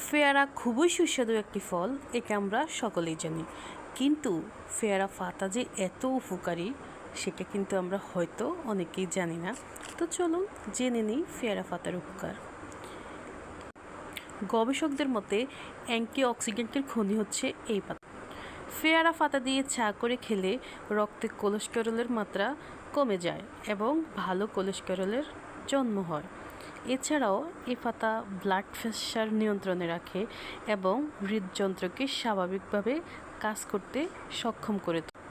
পেয়ারা খুবই সুস্বাদু একটি ফল, একে আমরা সকলেই জানি। কিন্তু পেয়ারা পাতা যে এত উপকারী সেটা কিন্তু আমরা হয়তো অনেকেই জানি না। তো চলুন জেনে নিই পেয়ারা পাতার উপকার। গবেষকদের মতে অ্যান্টিঅক্সিডেন্টের খনি হচ্ছে এই পাতা। পেয়ারা পাতা দিয়ে চা করে খেলে রক্তে কোলেস্টেরলের মাত্রা কমে যায় এবং ভালো কোলেস্টেরলের জন্ম হয়। এছাড়াও এই পাতা ব্লাড প্রেশার নিয়ন্ত্রণে রাখে এবং হৃদযন্ত্রকে স্বাভাবিকভাবে কাজ করতে সক্ষম করে তোলে।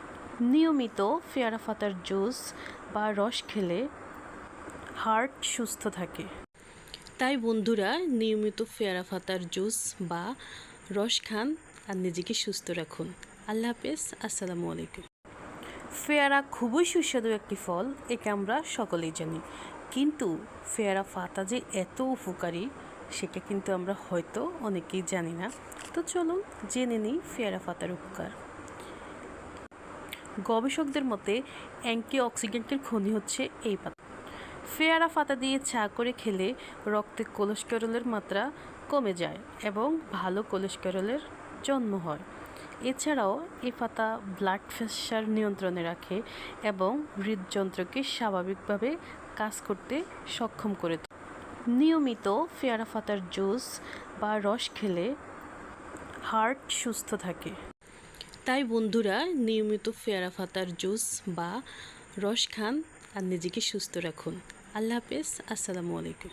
নিয়মিত পেয়ারা পাতার জুস বা রস খেলে হার্ট সুস্থ থাকে। তাই বন্ধুরা, নিয়মিত পেয়ারা পাতার জুস বা রস খান আর নিজেকে সুস্থ রাখুন। আল্লাহ হাফেজ, আসসালামু আলাইকুম। পেয়ারা খুবই সুস্বাদু একটি ফল, একে আমরা সকলেই জানি। কিন্তু পেয়ারা পাতা যে এত উপকারী সেটা কিন্তু আমরা হয়তো অনেকেই জানি না। তো চলুন জেনে নিই পেয়ারা পাতার উপকার। গবেষকদের মতে অ্যান্টিঅক্সিডেন্টের খনি হচ্ছে এই পাতা। পেয়ারা পাতা দিয়ে চা করে খেলে রক্তে কোলেস্টেরলের মাত্রা কমে যায় এবং ভালো কোলেস্টেরলের জন্ম হয়। এছাড়াও এই পাতা ব্লাড প্রেশার নিয়ন্ত্রণে রাখে এবং হৃদযন্ত্রকে স্বাভাবিকভাবে কাজ করতে সক্ষম করে তোলে। নিয়মিত পেয়ারা পাতার জুস বা রস খেলে হার্ট সুস্থ থাকে। তাই বন্ধুরা, নিয়মিত পেয়ারা পাতার জুস বা রস খান আর নিজেকে সুস্থ রাখুন। আল্লাহ হাফেজ, আসসালামু আলাইকুম।